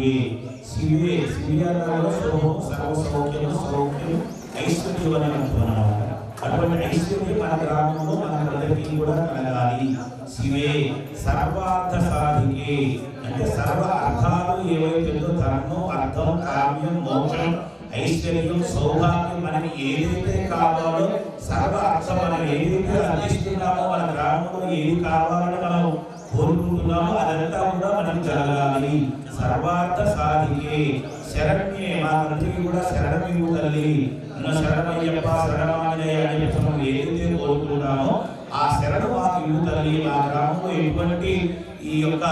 శరణ్యే శివే శివ్యాలలో సర్వసౌఖ్యం సౌఖ్యం ఐశ్వర్యం అని అంటున్నాం. అటువంటి ఐశ్వర్యం మన గ్రామంలో మనందరికీ కూడా కలగాలి. శివే సర్వార్థ సాధికే అంటే సర్వ అర్థాలు ఏవైతే ధర్మం అర్థం కామ్యం మోక్షం ఐశ్వర్యం సౌభాగ్యం మనకి ఏదైతే కావాలో సర్వ అర్థం మనం ఏదైతే అందిస్తున్నామో మన గ్రామంలో ఏది కావాలని మనం కోరుకుంటున్నామో అదంతా కూడా మనం జరగాలి. సర్వార్థ సాధికే శరణ్యే మాకందరికీ కూడా శరణమివ్వు తల్లి. శరణమయ్యప్ప శరణమాంజనేయ అని మనం ఏదైతే కోరుకుంటున్నామో ఆ శరణు మాకు ఇవ్వు తల్లి. మా గ్రామంలో ఎటువంటి ఈ యొక్క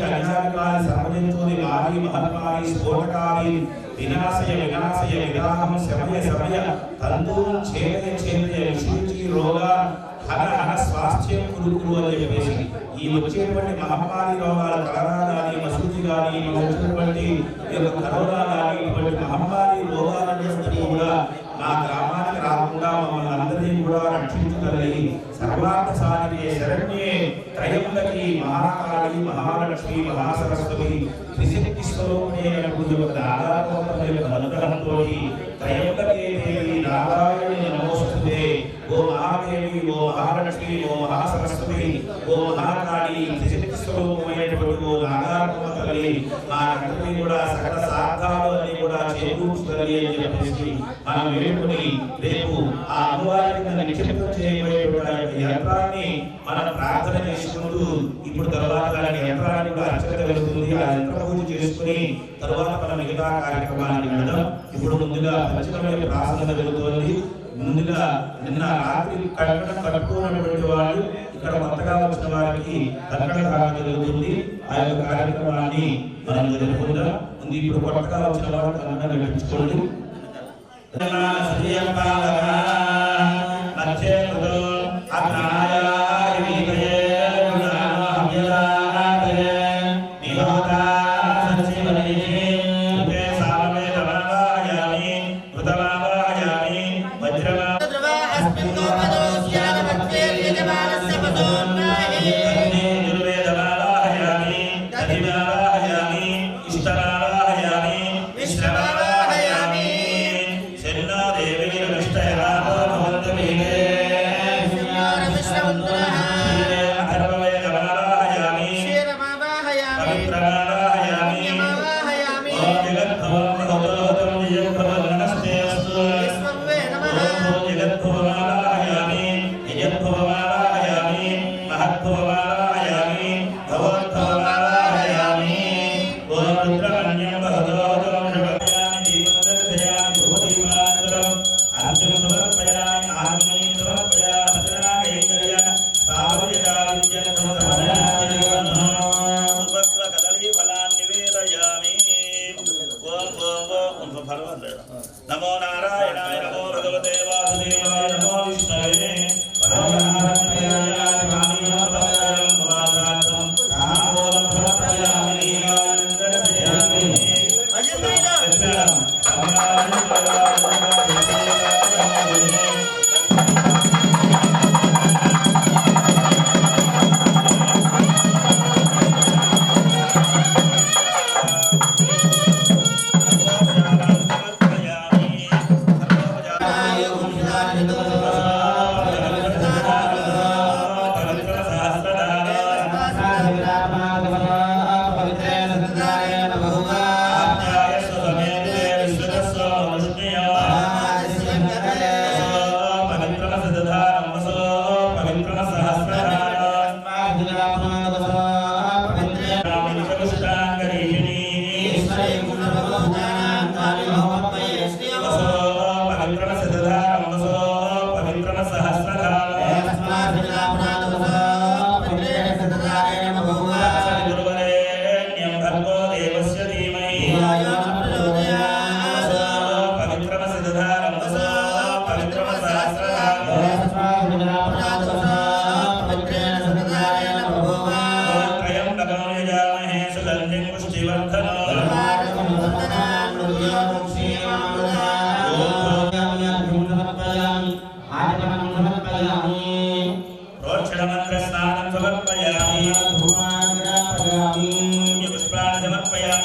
అజ్ఞానికాలి సర్వజంతువుని మారి మహత్మారి స్ఫోటకాలి వినాశయ వినాశయ విరాహం శమయ సమయ తంతు ఛేదయ ఛేదయ విశుచి రోగ హర హర స్వాస్థ్యం కురుకురు అని చెప్పేసి ఈ వచ్చేటువంటి మహమ్మారి రోగాల కరోనా కానీ మసూచి కానీ వచ్చేటువంటి కరోనా కానీ ఇటువంటి మహమ్మారి రోగాలన్నింటినీ కూడా మా గ్రామానికి రాకుండా మమ్మల్ని అందరినీ కూడా రక్షించుతల్లి. సర్వార్థ సాధికే శరణ్యే త్రయంబకి మహాకాళి మహాలక్ష్మి మహాసరస్వతి త్రిశక్తి స్వరూపిణి అనుగ్రహంతో త్రయంబకే దేవి నారాయణి నమోస్తుతే. ఓ మహాదేవి ఓ మహాలక్ష్మి ఓ మహాసరస్వతి ఓ మహాకాళి త్రిశక్తి స్వరూపమైనటువంటి ఓ నాగాత్మ తల్లి మా అందరినీ కూడా సకల సార్థాలు అన్ని కూడా చేకూర్చుతల్లి అని చెప్పేసి మనం వేడుకొని రేపు ఆ అమ్మవారికి నిక్షిప్తం చేయబోయేటువంటి యంత్రాన్ని మనం ప్రార్థన చేసుకుంటూ ఇప్పుడు తర్వాత యంత్రాన్ని కూడా అర్చన జరుగుతుంది. ఆ యంత్ర పూజ చేసుకుని తర్వాత మనం మిగతా కార్యక్రమాన్ని వెళ్దాం. ఇప్పుడు ముందుగా పంచకమైన ప్రార్థన జరుగుతుంది. ముందుగా నిన్న రాత్రి కంకణం కట్టుకున్నటువంటి వాళ్ళు ఇక్కడ కొత్తగా వచ్చిన వారికి కంకణ దానం జరుగుతుంది. ఆ యొక్క కార్యక్రమాన్ని మనం జరుపుకుందాం. ఇప్పుడు కొత్తగా వచ్చిన వారు కంకణం కట్టించుకోండి. నమో నారాయణాయ నమో భగవతే వాసుదేవాయ నమో విష్ణవే समर्पयामि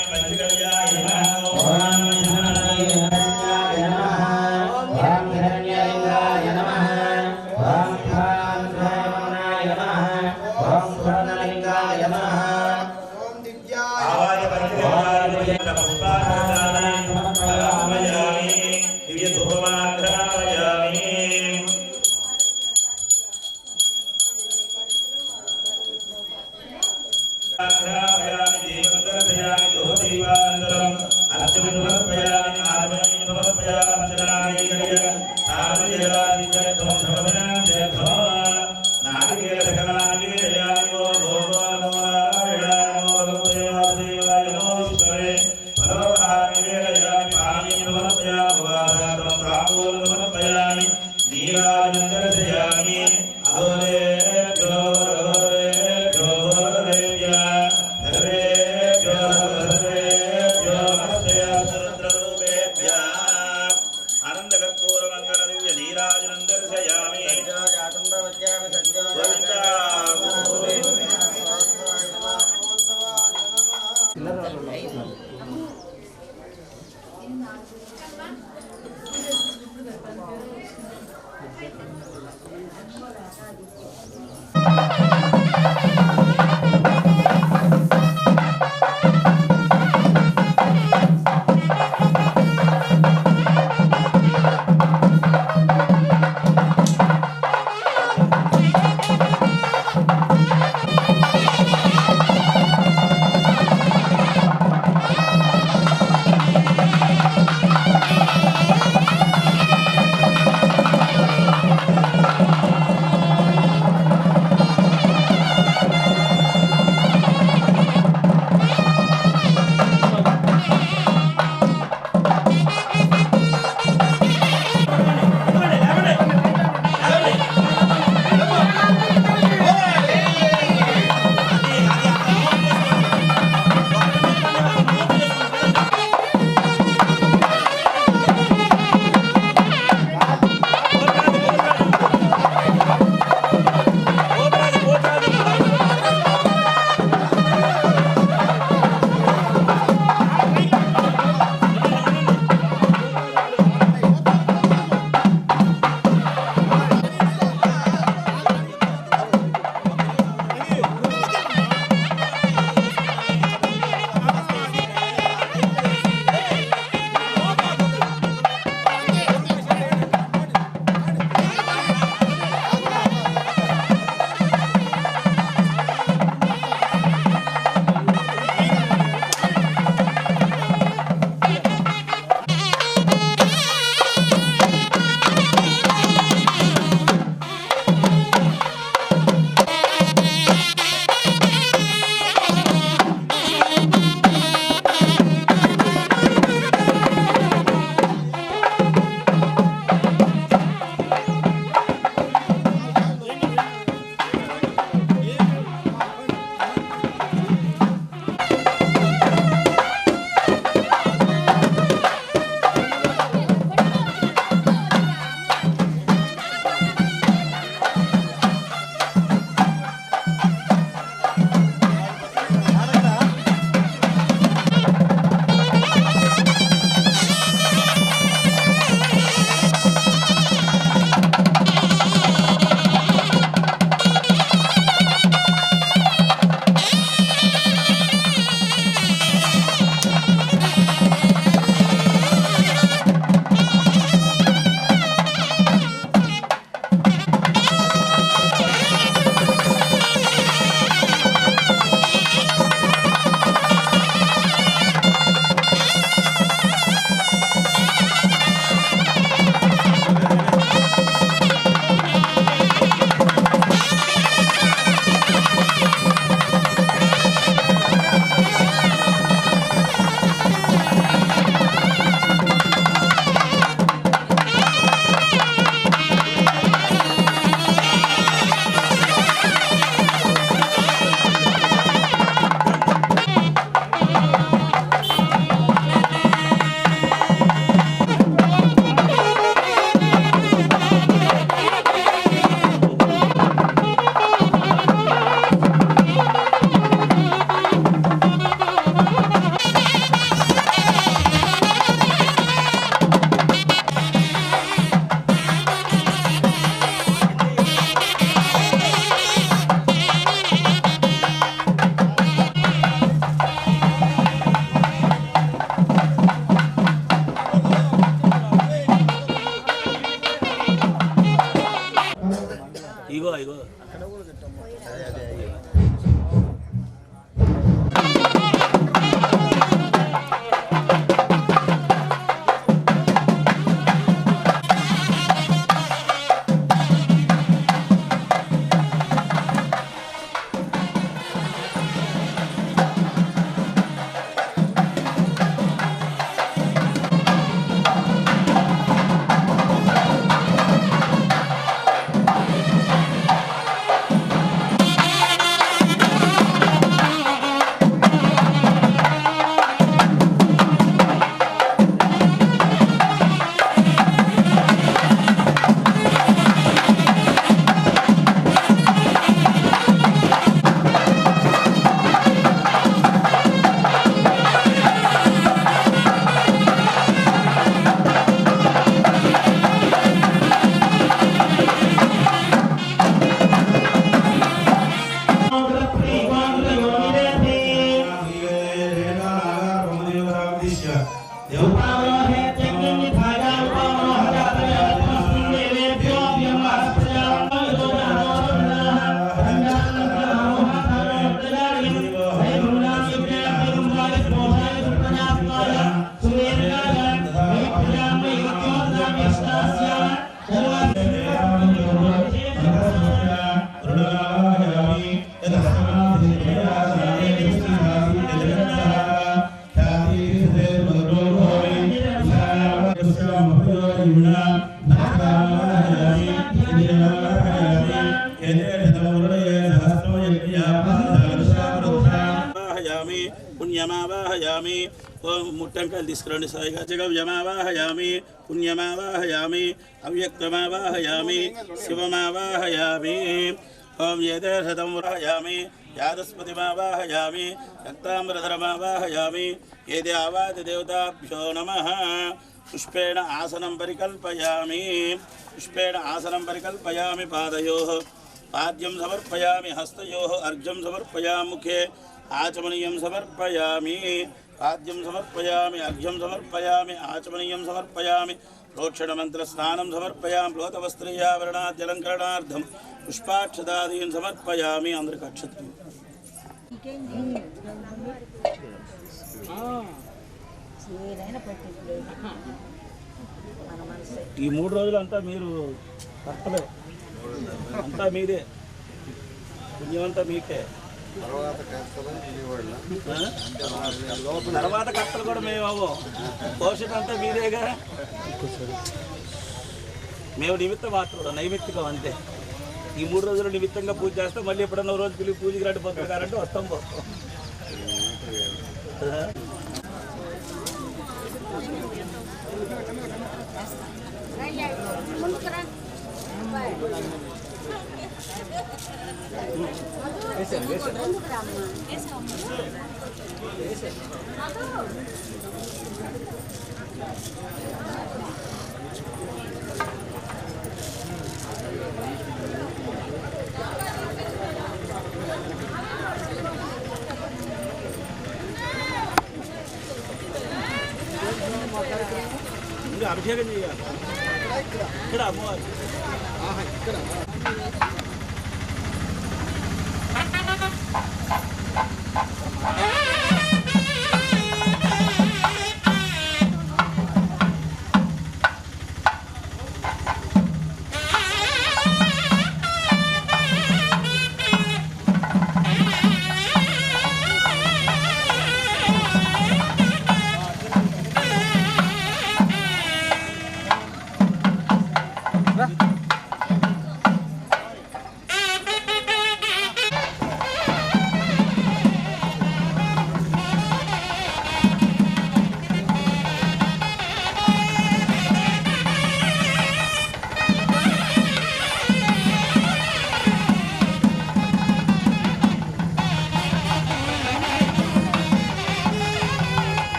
उद्देश्य देवपावहे तेकिनि भाजा उपमोहदा प्रयातमस्तु देवेभ्यो यमः पुण्यमावाहयामि ओम मुट्टंकल తీసుకురండి సాయిగా జగవ్యమావాహయామి పుణ్యమావాహయామి అవ్యక్తమావాహయామి శివమావాహయామి ఓం యదేశతం వాహయామి యాదస్పతిమావాహయామి రక్తామ్రధరమావాహయామి ఏదే ఆవాద దేవతాభ్యో నమః పుష్పేణ ఆసనం పరికల్పయామి పాదయోః పాద్యం సమర్పయామి హస్తయోః అర్ఘ్యం సమర్పయామి ముఖే आचमनीयं समर्पयामि पाद्यं समर्पयामि अर्घ्यं समर्पयामि आचमनीयं समर्पयामि प्रोक्षणमन्त्रस्नानं समर्पयामि प्लोतवस्त्रयावरणाद्यलङ्करणार्थं पुष्पाक्षदादीन् समर्पयामि आन्ध्रकक्षत्रं ఈ 3 రోజులంతా మీరు కర్తలే అంతా మీదే పుణ్యమంతా మీకే తర్వాత కట్టలు కూడా మేము అవ్వం పోషణ అంతా మీరేగా మేము నిమిత్తం మాత్రం నైమిత్తికం అంతే ఈ 3 రోజులు నిమిత్తంగా పూజ చేస్తాం మళ్ళీ ఎప్పుడన్నా రోజు పిలిపి పూజకి రండి పోతారంటే వస్తాం పోతాం అభిషేకం చేయాలి ఇక్కడ అమ్మవారు ఇక్కడ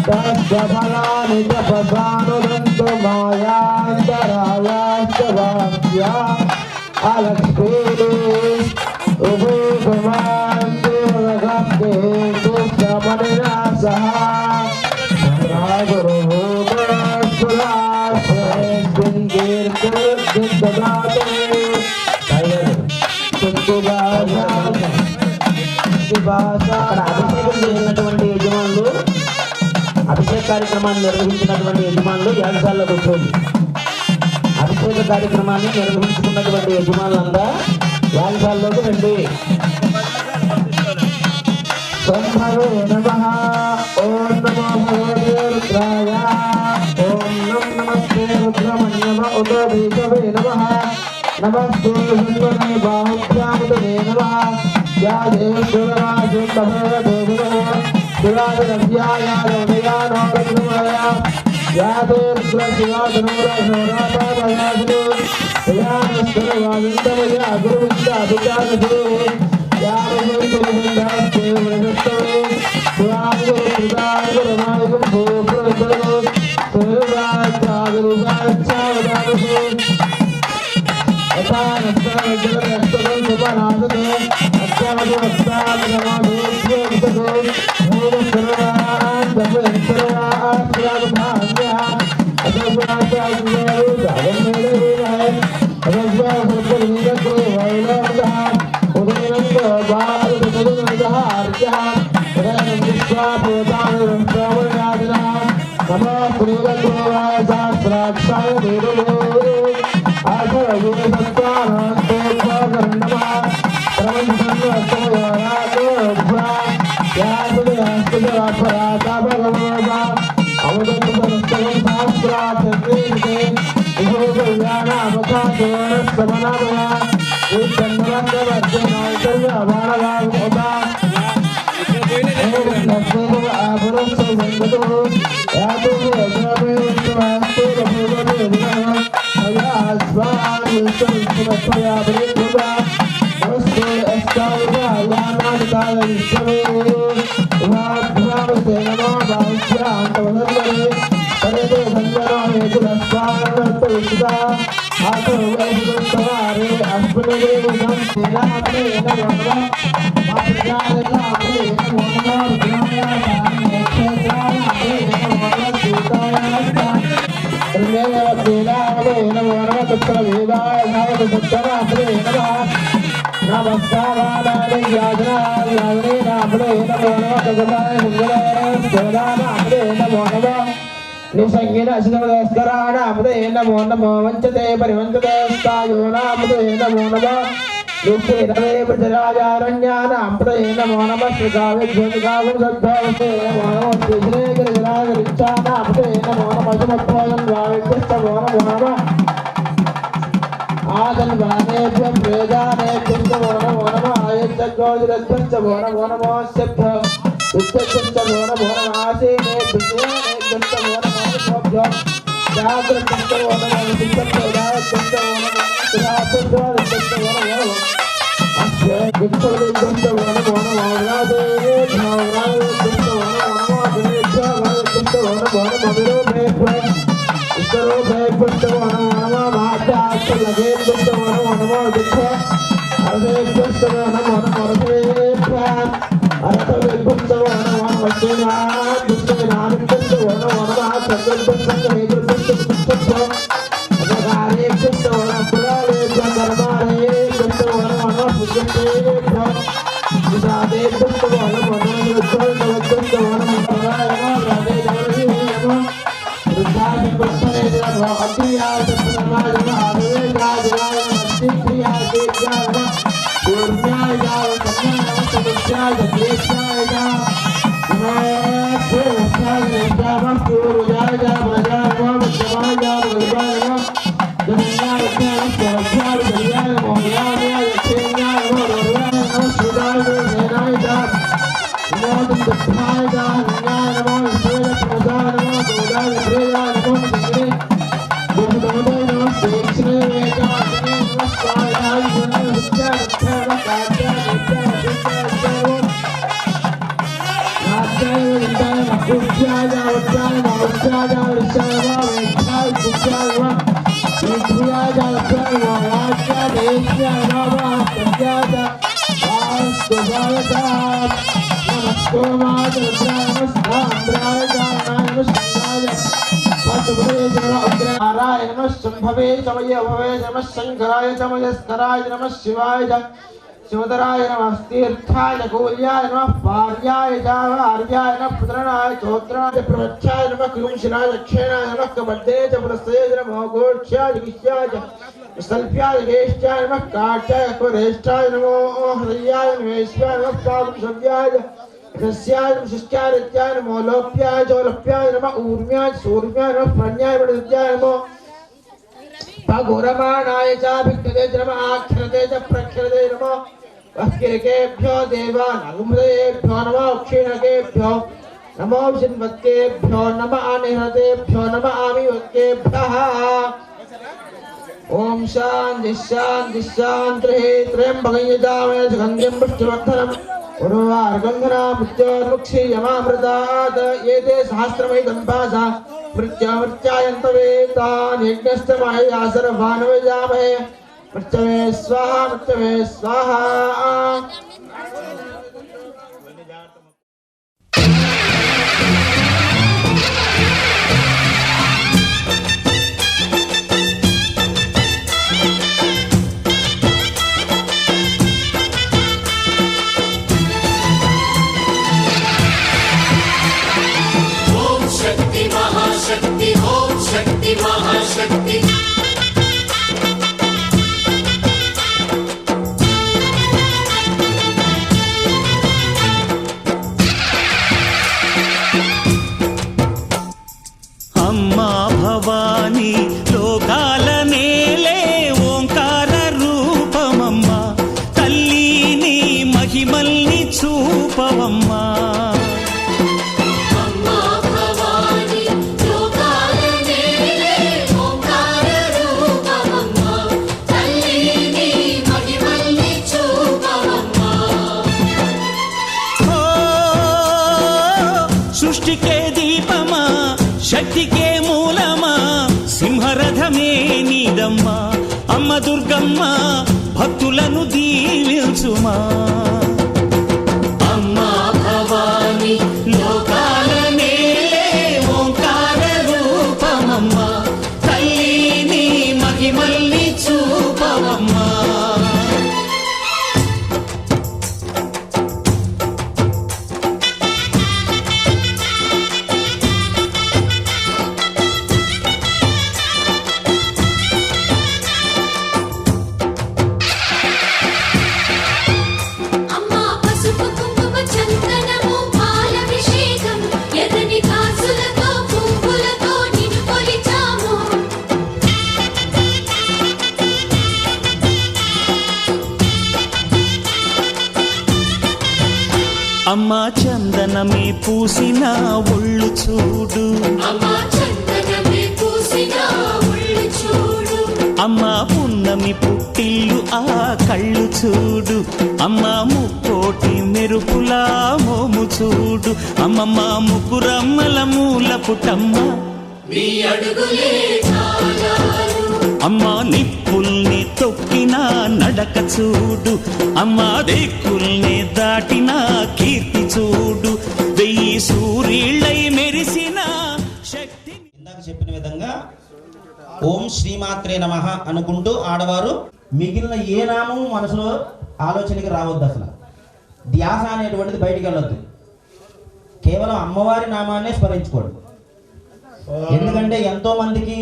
तस्फलानि तपसानुदन्तु मायान्तरायाश्च वाक्या अलक्ष्मी उभयकुमान्देवगप्ते दुष्टमनिना सह అభిషేకం చేసినటువంటి యజమానులు అభిషేక కార్యక్రమాన్ని నిర్వహించినటువంటి యజమానులు యాగశాలలో కూర్చోండి. అభిషేక కార్యక్రమాన్ని నిర్వహించుకున్నటువంటి యజమానులంతా యాగశాలలోకి రండి. సంభవే నమః. ఓం నమో భగవతే రుద్రాయ. ఓం నమస్తే రుద్రమణ్యమ ఉదో భీషవే నమః. నమస్తే సుందరే బాహుభ్యాముదే నమః. या देवशुभराजुभदेवो शिवादनव्यायादोदयानोदया या देवशिवादनोरसोरापादयासु या नस्तनवाविन्दमया गुरुविन्दाभिजानसु या देवशुभविन्दास्ते वृहस्तवे शिवाङ्गुरुदाङ्गुरमायुगं भूप्रविन्दो सुराचागुरुगाच्छावदानसु यथा नस्तनजलरस्तदं सुपनासते नमो नमो वंचते परिवंचते स्थायो नामते नमो नमः युक्तेनवे प्रजराजारण्यानामते नमो नमः श्रीकाव्यज्योतिकाव्यसद्भावते नमो नमः श्रीश्रीगिरिजरागरिच्छानामते नमो नमः सुमत्वयं द्वावित्यस्तमो नमो नमः आदन्वानेभ्य प्रेदानेभ्यं नमो नमः आयच्छगोजरद्धं नमो नमः स्यभ्य युक्तच्छं नमो नमः आसीनेभ्यं नमो नमः नारायण नमः शंभवे चमये भवे नमः शंकराय चमयस्कराय नमः शिवाय शिवधराय नमः तीर्थाय कौल्याय नमः भार्याय जावार्याय नमः पुत्रनाय चौत्राय प्रवच्छाय नमः कुंशिनाय दक्षिणाय नमः कबद्धे च पुरस्ते नमः गोक्षाय विष्याय विसल्प्याय गेष्टाय नमः काट्याय कुरेष्टाय नमो हृदयाय नमेश्वाय नमः पागुंसव्याय रस्याय शिष्टाय रित्याय नमो लोप्याय चौलप्याय नमः ऊर्म्याय सूर्म्याय नमः प्रण्याय वृद्ध्याय नमो भगुरमाणाय च भिक्खते च नमः आख्यते च प्रख्यते नमः वह्किरकेभ्यो देवानागुमृतेभ्यो नमः क्षीणकेभ्यो नमो विष्णुवत्केभ्यो नमः अनिहतेभ्यो नमः आमिवत्केभ्यः ओम शांति शांति शांति त्र्यंबकं यजामहे सुगन्धिं पुष्टिवर्धनम् उर्वार्गन्धनामृत्योर्मुक्षीयमामृतात् एते सहस्रमैदं पासा मृत्यामृत्यायन्तवेतान् यज्ञस्तमाया सर्वान्वयामहे मृत्यवे स्वाहा मृत्यवे स्वाहा शक्ति महाशक्ति अम्मा भवानी लोकाल नेले ओंकार रूपमम्मा तल्लीनी महिमल्नि चूपवम्मा సృష్టికే దీపమా శక్తికే మూలమా సింహరథమే నీదమ్మా అమ్మ దుర్గమ్మ భక్తులను దీవించుమా అమ్మా భవాని లోకాల నేలే ఓంకార రూపమమ్మ తల్లిని మహిమల్ని చూపవమ్మా అమ్మా చందనమే పూసిన ఒళ్ళు చూడు అమ్మా పున్నమి పుట్టిల్లు ఆ కళ్ళు చూడు అమ్మా ముక్కోటి మెరుపులా మోము చూడు అమ్మమ్మ ముగ్గురమ్మల మూల పుట్టమ్మ అమ్మా నిప్పుల్ని తొక్కిన నడక చూడు అమ్మా దిక్కుల్ని దాటిన కీర్తి చూడు వెయ్యి సూర్యుళ్ళై మెరిసిన శక్తి. ఇందాక చెప్పిన విధంగా ఓం శ్రీమాత్రే నమః అనుకుంటూ ఆడవారు మిగిలిన ఏ నామము మనసులో ఆలోచనకి రావద్దు. అసలు ధ్యాస అనేటువంటిది బయటికి వెళ్ళొద్దు. కేవలం అమ్మవారి నామాన్నే స్మరించుకోండి. ఎందుకంటే ఎంతో మందికి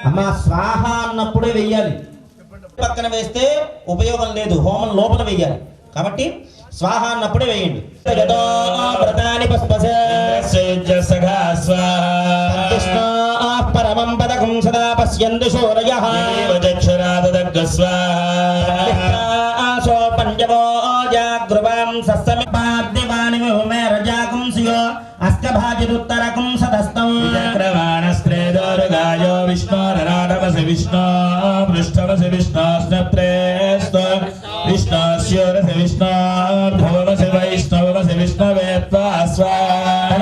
అమ్మా స్వాహ అన్నప్పుడే వెయ్యాలి, పక్కన వేస్తే ఉపయోగం లేదు, హోమం లోపల వెయ్యాలి. కాబట్టి స్వాహ అన్నప్పుడే వేయండి. పరమం పదకం సదా పశ్యందు శూరయః ఆసో పంచమో జాగృవాం సస్సమిపాద్దివాని విహుమే రజాకం సియో అష్టభాజిరుత్తరకం సదస్తం చక్రవాణస్త్రేదోరుగాయో విష్ణోరనాథమసి విష్ణో పృష్ఠమసి విష్ణోస్నప్రేస్తో విష్ణోస్యోరసి విష్ణోర్భువమసి వైష్ణవమసి విష్ణవే త్వా స్వాహ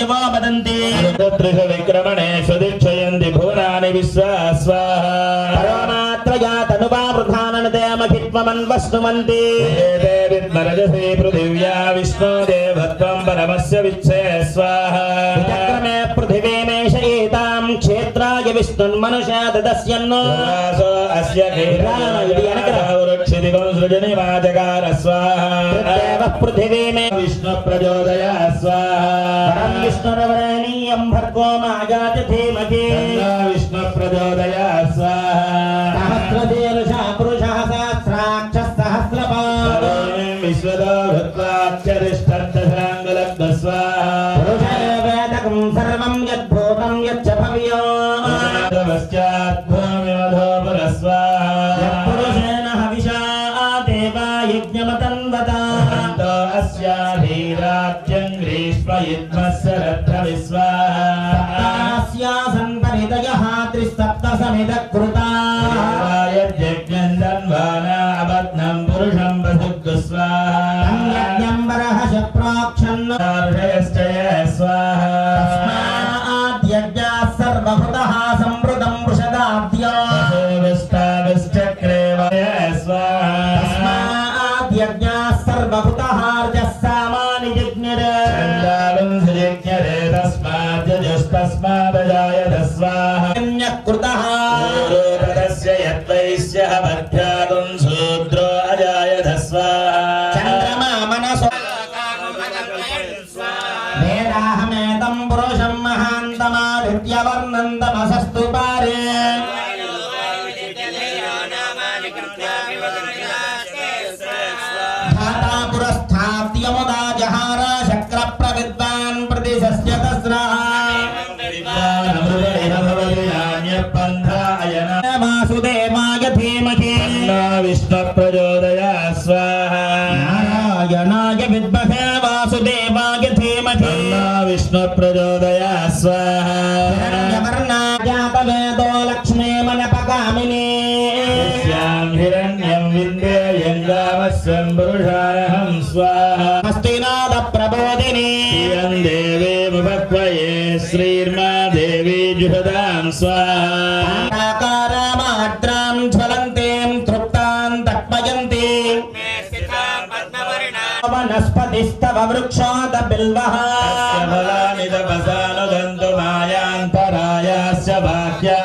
यवो वदन्ति तत्रिष विक्रमणे सुदीक्षयन्ति भुवनानि विश्वास्वाहा परमात्रया तनुवा वृधाननदेमखित्वमन्वस्तुमन्ति एते विद्मरजसे पृथिव्या विष्णो देवत्वं परमस्य विच्छे स्वाहा विचक्रमे पृथिवीमेष एतां क्षेत्राय विष्णुन्मनुषा ददस्यन्नो वासो अस्य वृक्षिदिगं सृजनिवाचकार स्वाहा देवः पृथिवी मे विष्णु प्रचोदया स्वाहा परं विष्णुरवरणीयं भर्गो मागाच धीमहि विष्णु प्रचोदया स्वाहा सहस्रशीर्षः पुरुषः सहस्राक्षः सहस्रपाद विश्वतो भूत्वाच्चरिष्ठदशाङ्गलब्ध स्वाहा पुरुषे वेदकं सर्वं यद्भूतं यच्च भव्योपश्चाद्भूमिमधो पुरस्वाहा पुरुषेण हविषा देवा यज्ञमतन्वता अस्याधीराज्यं ग्रीष्मयुग्मस्य रथविस्वाहा अस्यासन् परितयः त्रिसप्तसमितः कृताः यज्ञं दन्वाना अबध्नं पुरुषं प्रसुग्स्वाहा यज्ञं वरहश प्रोक्षन् स्वाहा तस्माद्यज्ञाः सर्वभूतः संवृतं वृषदाद्या विष्टाविश्चक्रे स्वाहा तस्माद्यज्ञाः सर्वभूतः रजः सामानि जज्ञरे तस्मादजायत स्वाहा अन्यः कृतः तस्य यद्वैश्यः मध्यागुं शूद्रो अजायत स्वाहा चन्द्रमा मनसो वेदाहमेतं पुरुषं महान्तमादित्यवर्णन्तमसस्तु पारे धाता पुरस्थात्यमुदा जहार शक्रप्रविद्वान् प्रतिशस्य तस्रः वासुदेवाय धीमहि विष्णु प्रचोदया स्वाहा नारायणाय विद्महे वासुदेवाय धीमहि विष्णु प्रचोदया स्वाहा हिरण्यवर्णाजातवेदो लक्ष्मी मनपगामिनी श्यां हिरण्यं विन्देयं गामस्वं पुरुषायहं स्वाहा हस्तिनाद प्रबोधिनी इयं देवी मुपक्वये श्रीर्मा देवी जुषदां स्वाहा आकारामाद्रां ज्वलन्तीं तृप्तां तक्मयन्ती वनस्पतिस्तव वृक्षोद बिल्वः फलानि तपसानुगन्तु मायान्तरायास्य भाग्या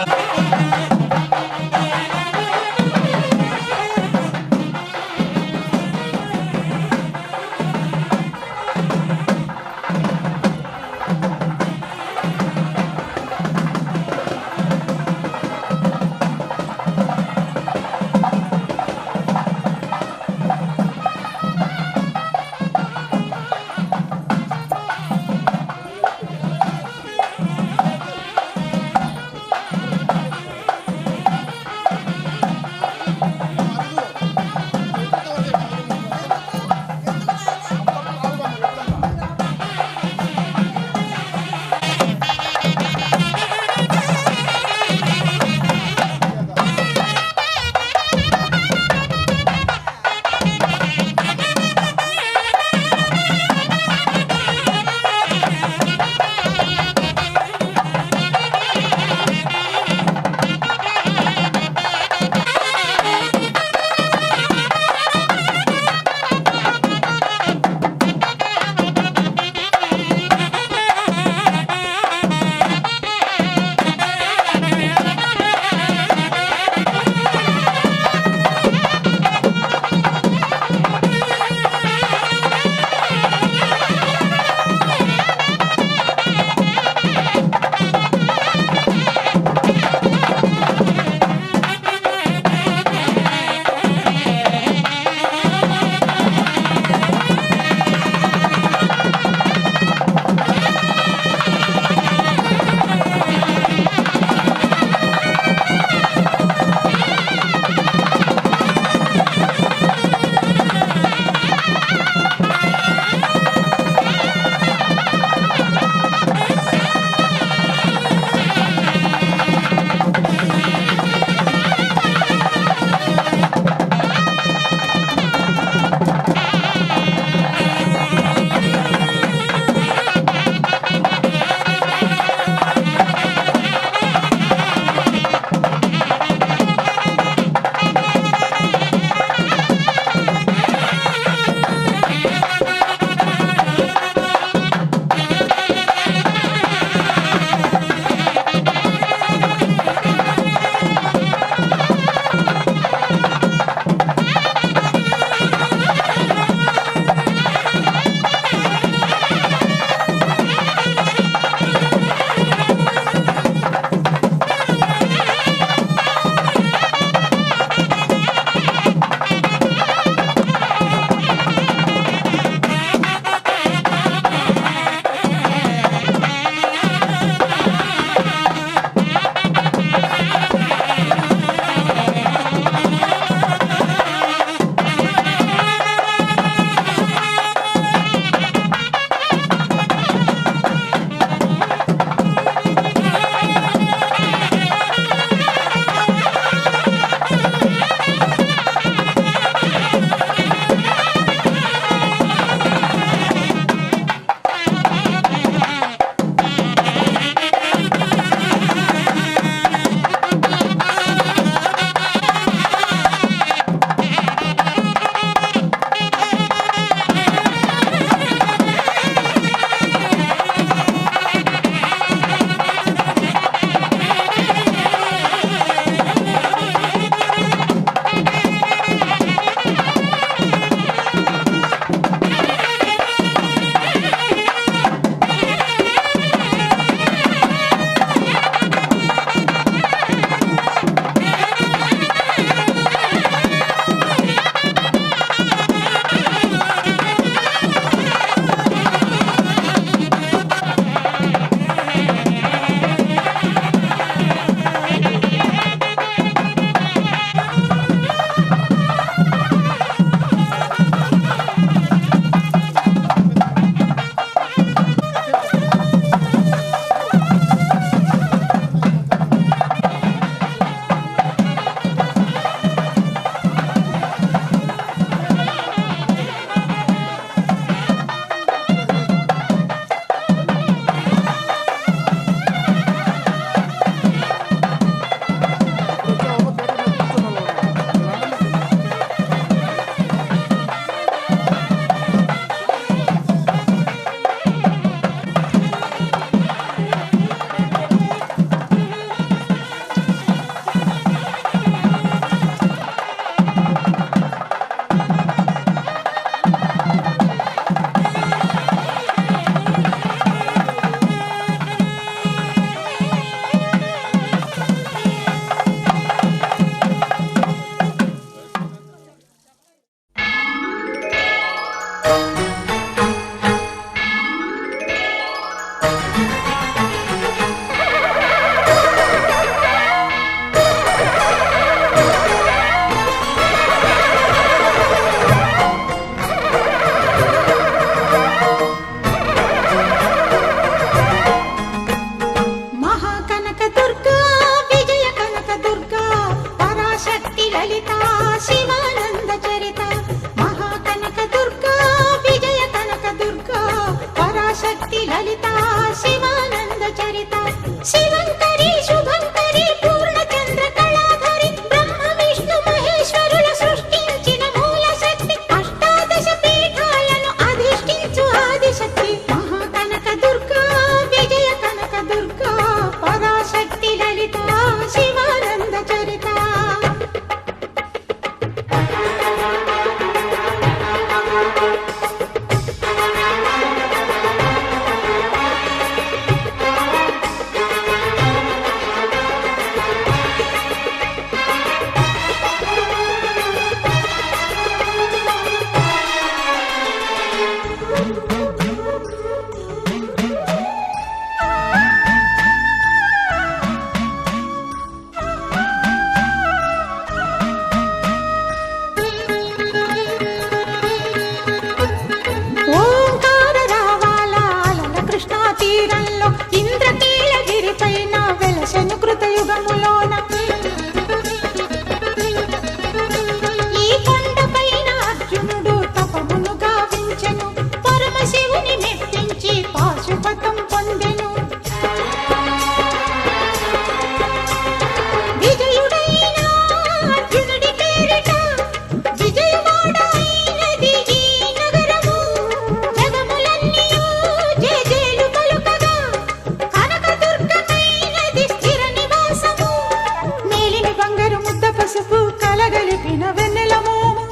ముద్ద పసుపు కలగలిపిన వెన్నెల మోము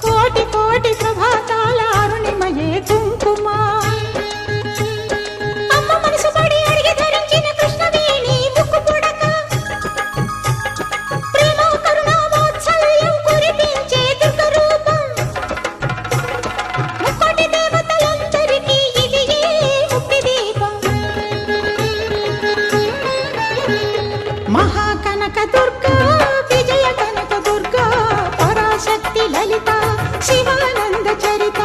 కోటి కోటి ప్రభాతాల అరుణిమయే కుంకుమ అమ్మ మనసు పడి అడిగి ధరించిన కృష్ణవేణి ముక్కు పుడక ప్రేమ కరుణ వాత్సల్యం కురిపించే దుర్గ రూపం ముక్కోటి దేవతలందరికీ ఇది ముక్తి దీపం మహాకనక దుర్గా విజయ కనక దుర్గా పరాశక్తి లలిత శివానంద చరిత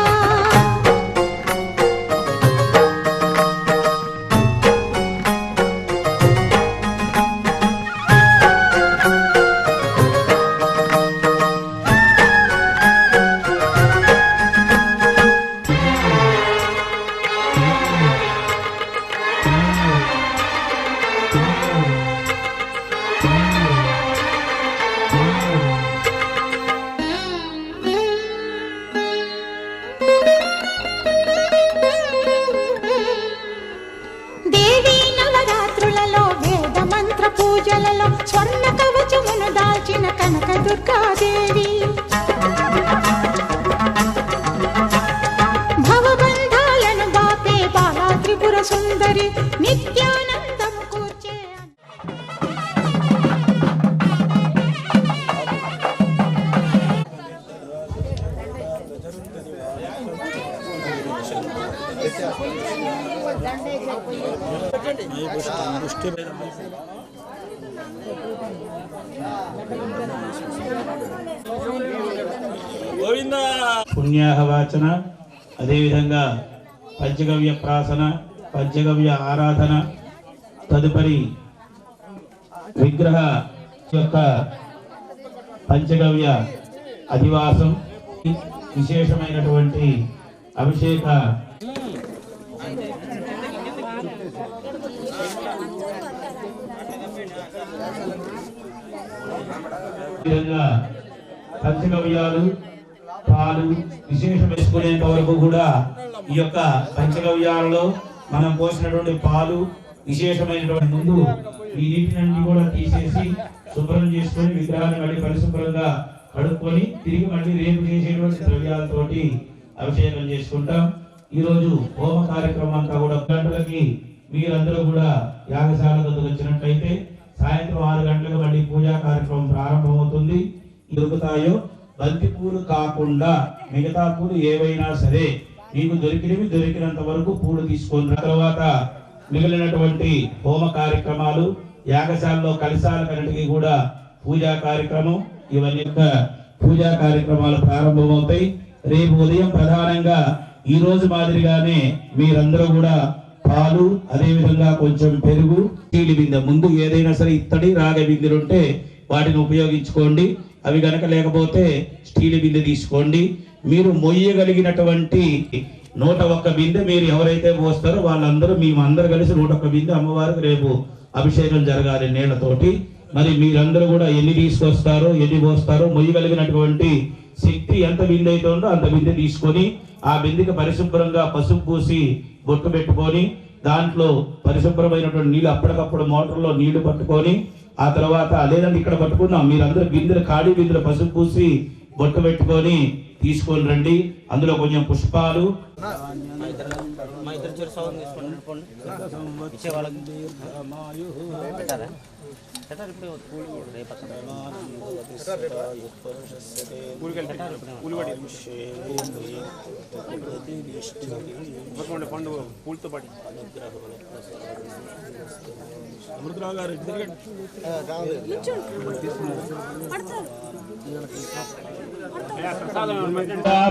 దేవీ నవరాత్రులలో వేద మంత్ర పూజలలో స్వర్ణ కవచమును దాల్చిన కనక దుర్గాదేవి భవబంధాలను బాపే బాలా త్రిపుర సుందరి నిత్యానందము కూర్చే పుణ్యాహవాచన, అదేవిధంగా పంచగవ్య ప్రాసన, పంచగవ్య ఆరాధన, తదుపరి విగ్రహ యొక్క పంచగవ్య అధివాసం, విశేషమైనటువంటి అభిషేక పంచగవ్యాలు, పాలు విశేషం వేసుకునేంత వరకు కూడా ఈ యొక్క పంచగవ్యాలలో మనం పోసినటువంటి పాలు విశేషమైనటువంటి ముందు ఈ నీటిని కూడా తీసేసి శుభ్రం చేసుకొని విగ్రహాన్ని మళ్ళీ పరిశుభ్రంగా కడుక్కొని తిరిగి మళ్ళీ రేపు చేసేటువంటి ద్రవ్యాలతోటి అభిషేకం చేసుకుంటాం. ఈ రోజు హోమ కార్యక్రమం అంతా కూడా గంటలకి మీరందరూ కూడా యాగశాల వద్దకు వచ్చినట్లయితే సాయంత్రం 6 గంటలకు మళ్ళీ పూజా కార్యక్రమం ప్రారంభమవుతుంది. దొరుకుతాయో బంతి పూలు కాకుండా మిగతా పూలు ఏవైనా సరే మీకు దొరికినంత వరకు పూలు తీసుకున్న తర్వాత మిగిలినటువంటి హోమ కార్యక్రమాలు, యాగశాలలో కలశాలకన్నిటికీ కూడా పూజా కార్యక్రమం, ఇవన్నీ యొక్క పూజా కార్యక్రమాలు ప్రారంభమవుతాయి. రేపు ఉదయం ప్రధానంగా ఈ రోజు మాదిరిగానే మీరందరూ కూడా పాలు, అదేవిధంగా కొంచెం పెరుగు, స్టీల్ బిందె, ముందు ఏదైనా సరే ఇత్తడి రాగ బిందెలు ఉంటే వాటిని ఉపయోగించుకోండి. అవి గనక లేకపోతే స్టీల్ బిందె తీసుకోండి. మీరు మొయ్యగలిగినటువంటి 101 బిందె మీరు ఎవరైతే పోస్తారో వాళ్ళందరూ మేమందరూ కలిసి 101 బిందె అమ్మవారికి రేపు అభిషేకం జరగాలి నీళ్లతోటి. మరి మీరందరూ కూడా ఎన్ని తీసుకొస్తారో, ఎన్ని పోస్తారో, మొయ్యగలిగినటువంటి శక్తి ఎంత బిందె అయితే ఉందో అంత బిందె తీసుకొని ఆ బిందెకి పరిశుభ్రంగా పసుపు పూసి బొట్టు పెట్టుకొని దాంట్లో పరిశుభ్రమైనటువంటి నీళ్ళు అప్పటికప్పుడు మోటార్లో నీళ్లు పట్టుకొని ఆ తర్వాత లేదంటే ఇక్కడ పట్టుకుందాం, మీరందరూ బిందెలు ఖాళీ బిందెలు పసుపు పూసి బొట్టు పెట్టుకొని తీసుకొని రండి. అందులో కొంచెం పుష్పాలు పూలతో పాటు అమృతరావు గారు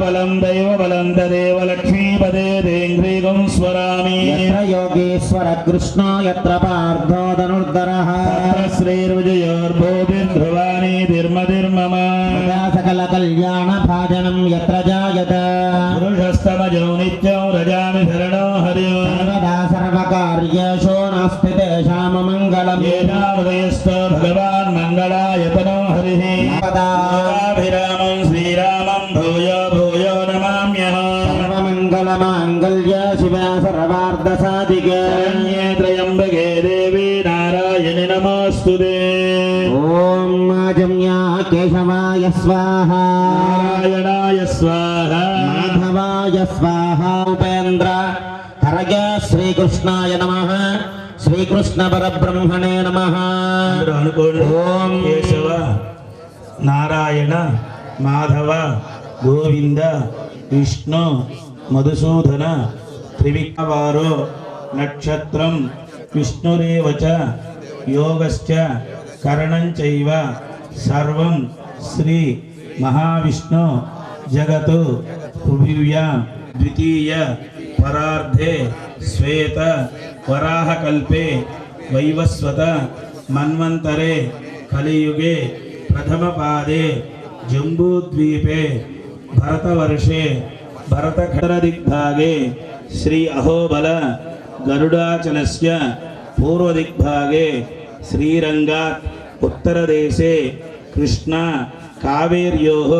బలం దైవ బలం తదేవ లక్ష్మీపదే దేంద్రీగం స్వరామి. యత్ర యోగేశ్వర కృష్ణో యత్ర పార్థో ధనుర్ధరః శ్రీర్విజయోర్భూతిర్ధ్రువాణి ధీర్మధిర్మమ సకల కళ్యాణ భాజనం యత్ర జాయత పురుషస్తమజో నిత్యం రజామి శరణో హరి సర్వదా సర్వకార్యేషు నాస్తి తేషాం మంగళం ఏషాముదయస్తో భగవాన్ మంగళాయతనో హరి శ్రీరామం భూయో భూయో నమామ్యహం సర్వమంగళమాంగళ్య శివ సర్వార్థ సాధికే త్రయంబకే దేవి నారాయణి నమోస్తుతే. राजम्या केशवाय स्वाहा नारायणाय स्वाहा माधवाय स्वाहा उपेन्द्र हरय श्रीकृष्णाय नमः श्रीकृष्ण परब्रह्मणे नमः అందరూ అనుకోండి. ఓం కేశవ నారాయణ మాధవ గోవింద విష్ణు మధుసూదన త్రివిక్రవారో నక్షత్రం విష్ణురేవచ యోగశ్చ కరణం చైవ సర్వం శ్రీ మహావిష్ణు జగతు పృథివ్యాం ద్వితీయ పరార్ధే శ్వేత వరాహకల్పే వైవస్వత మన్వంతరే కలియుగే ప్రథమపాదే జంబూద్వీపే భరతవర్షే భరతఖండదిగ్భాగే శ్రీ అహోబల గరుడాచలస్య పూర్వదిగ్భాగే శ్రీరంగాత్ ఉత్తరదేశే కృష్ణా కావేర్యోః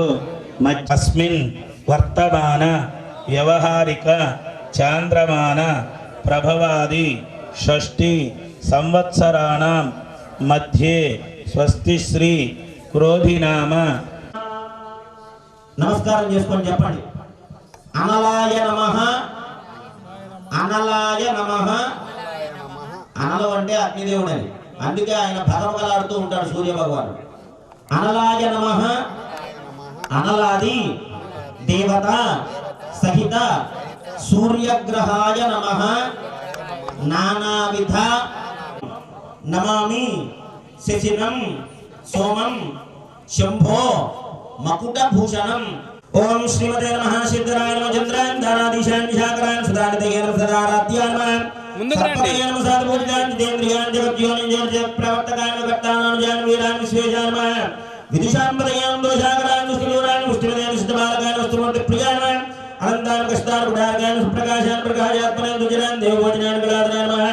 మధ్యస్మిన్ వర్తమాన వ్యవహారిక చాంద్రమాన ప్రభవాది షష్ఠి సంవత్సరాణం మధ్యే స్వస్తి శ్రీ క్రోధినామ. నమస్కారం చేసుకొని చెప్పండి. అనలాయ నమః, అనలాయ నమః. అనలం అంటే అగ్నిదేవుడు అని, అందుకే ఆయన భగవగలాడుతూ ఉంటాడు సూర్య భగవాను. అనలాయ నమః, అనలాది దేవత సహిత సూర్యగ్రహాయ నమః. నానావిధ నమామి శశినం సోమం శంభో మకుటభూషణం. ఓం శ్రీమతే నమః సిద్ధరాయ నమః చంద్రాయ దానాధీశాయ విశాఖరాయ సదానితయ సదారాధ్యాయ నమః. సర్పతయ నమః సాధుభూషితాయ దేంద్రియాయ జగజ్యోని ప్రవర్తకాయ కర్తానాయ వీరాయ విశ్వేశాయ నమః. విదుషాంపదయ దోషాకరాయ దుష్టిలోరాయ ముష్టిమదే సిద్ధబాలకాయ వస్తుమూర్తి ప్రియాయ నమః. అనంతాయ కష్టాయ గుడాకాయ సుప్రకాశాయ ప్రకాశాత్మనే దుజనాయ దేవభోజనాయ విలాదాయ నమః.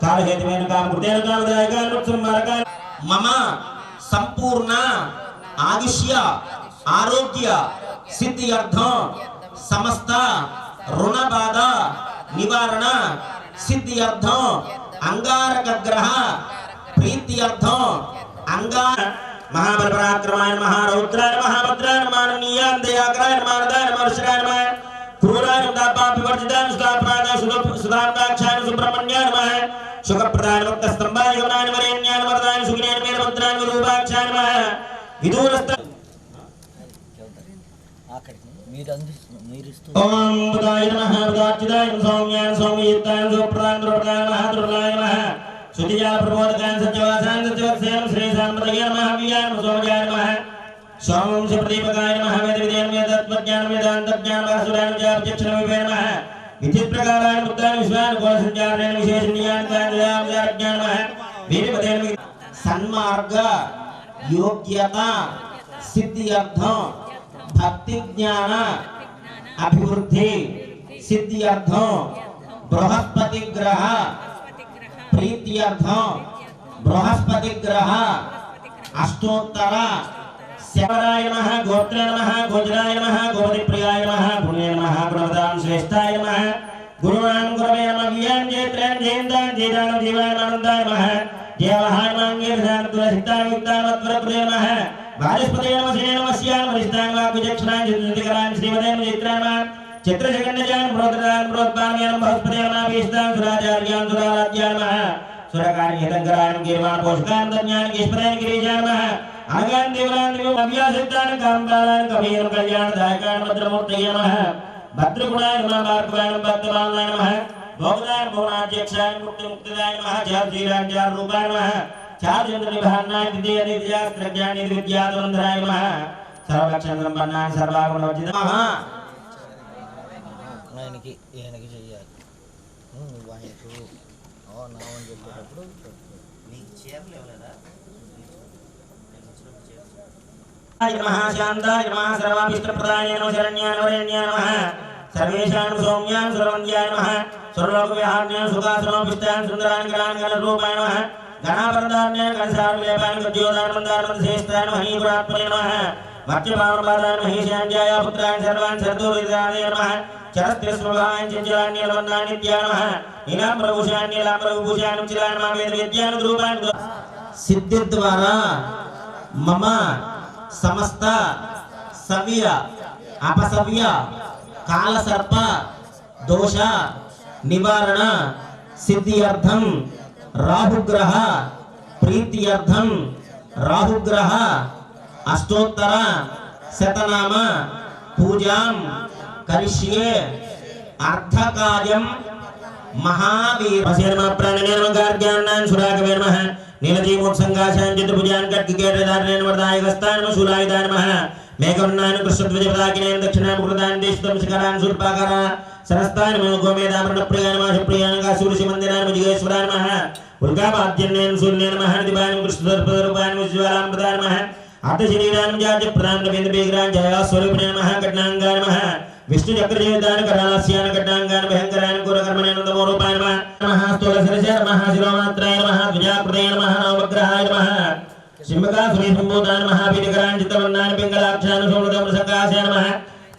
కాలహేతుమైన కామకృతేన కామదాయకాయ సంమారకాయ. మమ సంపూర్ణ ఆయుష్య ఆరోగ్య సిద్ధి అర్థం సమస్త రుణ బాధ నివారణ సిద్ధి అర్థం అంగారక గ్రహ ప్రీతి అర్థం అంగార మహాబలపరాక్రమాయ మహారౌద్రాయ మహాభద్రాయ మాననీయాయ దయాకరాయ మానదాయ మర్షరాయ నమః. క్రూరాయ దాపాపివర్జితాయ సుధాప్రాయ సుధాంతాక్షాయ సుబ్రహ్మణ్యాయ నమః. సుఖప్రదాయ ముక్తస్తంభాయ గమనాయ వరేణ్యాయ వరదాయ సుగినేయ వీరభద్రాయ విరూపాక్షాయ నమః. విదూరస్థ ఓం బుధాయ నమః బుధాచ్యుతాయ సౌమ్యాయ సౌమ్యయుక్తాయ సుప్రదాయ ద్రవణాయ నమః ద్రవణాయ నమః. సుతిజా ప్రబోధకాయ సత్యవాసాయ సత్యవత్సయాయ శ్రీశాంతదయ నమః వియాయ సోమయాయ నమః. సోమంశ ప్రదీపకాయ నమః వేద విదేన వేదాత్మజ్ఞాన వేదాంతజ్ఞాన వాసురాయ విద్యాచక్షణ వివే నమః. విచిత్ప్రకారాయ ముక్తాయ విశ్వాయ గోళ సంచారేణ విశేషణీయాయ జ్ఞాన నమః. వీరపదేన సన్మార్గ యోగ్యత సిద్ధి అర్థం భక్తి జ్ఞాన అభివృద్ధి సిద్ధి అర్థం బృహస్పతి గ్రహ ప్రీతి అర్థం బృహస్పతి గ్రహ అష్టోత్తర శబరాయ నమః గోత్రాయ నమః గోచరాయ నమః గోపతిప్రియాయ నమః పుణ్య నమః ప్రవదాం శ్రేష్ఠాయ నమః. గురునాం గురవే నమః వ్యాం జేత్రాం జయంతాం జేదానం జీవాయ ఆనందాయ నమః. దేవహాయ మాంగేర్ధాన తులసితాయ యుక్తాయ మత్వరప్రియ నమః. వారిస్పతయ నమః శ్రీ నమః స్యామ వరిష్టాయ వాకుజక్షణాయ చిత్రకరాయ శ్రీమదే చిత్రాయ నమః. చిత్రశకండజాయ ప్రోత్రాయ ప్రోత్పాయ నమః బృహస్పతయ నమః వీష్టాయ సురాచార్యాయ సురారాధ్యాయ నమః. సురకాయ హితంకరాయ గిరివాణ పోషకాయ జ్ఞాన ఈశ్వరాయ గిరిజాయ నమః. అగాన్ దేవరాయ అవ్యాసితాయ కాంతాయ కవీర కళ్యాణదాయకాయ భద్రమూర్తయ నమః. భద్రగుణాయ నమః భార్గవాయ భక్తమాలాయ నమః. భోగదాయ భువనాధ్యక్షాయ ముక్తిదాయ నమః. శ్రీరాజ్య రూపాయ నమః. చార్చంద్ర నిభాన్నాయ ద్వితీయ నిత్యాస్త్రజ్ఞాని విద్యాధురంధరాయ నమః. సర్వలక్షణం పన్నాయ సర్వాగుణవర్జిత నమః. ఆయనకి చెయ్యాలి ఆయనకు నామని చెప్పేటప్పుడు నీకు చీరలు ఇవ్వలేదా? నమః శాంతాయ నమః సర్వాభీష్టప్రదాయ నమః శరణ్యాయ వరేణ్యాయ నమః. సర్వేషాం సౌమ్యాం సురవంద్యాయ నమః. సురలోక విహార్యాయ సుఖాసనోపిష్టాయ సుందరాయ గణాయ రూపాయ నమః. గణాపరదాన్యాయ గణసారులేపాయ గజ్యోదాయ మందార శ్రేష్ఠాయ నమః. హీపురాత్మనే నమః. మత్స్యపావనపాదాయ మహేశాంజాయ పుత్రాయ సర్వాన్ సర్దూరిదాయ నమః. చరస్త్రస్మృగాయ చంచలాన్యలవందానిత్యాయ నమః. నీలాంబరభూషాన్యలాంబరభూషాయ చిలాయ నమః. వేద విద్యానురూపాయ సిద్ధి ద్వారా మమ సమస్త సవ్య అపసవ్య కాలసర్ప దోష నివారణ సిద్ధ్యర్థం రాహుగ్రహ ప్రీత్యర్థం రాహుగ్రహ అష్టోత్తర శతనామ పూజాం కరిష్యే అర్థకార్యం महावीर नमः प्राणने नमः गार्ग्यान्नान् सुरागवे नमः नीलजीमोत्संगाशान् चित्रभुजान् खड्गकेटधारणे वरदाय गस्तान् नमः शूलायुधाय नमः मेघवर्णान् कृष्णध्वजपदाकिनेन दक्षिणां कृतान् देशतं शिखरान् शूर्पाकारा सरस्तान् नमः गोमेधामृतप्रियान् नमः सुप्रियान् कासूरशिमन्दिरान् विजयेश्वरान् नमः उल्कापाद्यन्नेन शून्येन नमः दिवान् कृष्णदर्पदरूपान् विज्वालां प्रदान् नमः अर्धशरीरान् जाजप्रदान् रवीन्द्रबेग्रान् जयास्वरूपिणे नमः घटनाङ्गान् नमः विष्णु चक्रजेदान करालस्यान कटांगान भयंकरान कुरकर्मणेन नमो रूपाय नमः स्तोलसरसे नमः शिरोमात्राय नमः द्विजाकृते नमः नवग्रहाय नमः सिंहकासुरी संभूताय नमः वीरकरान चित्तवर्णान पिंगलाक्षान सोमदम सकाशाय नमः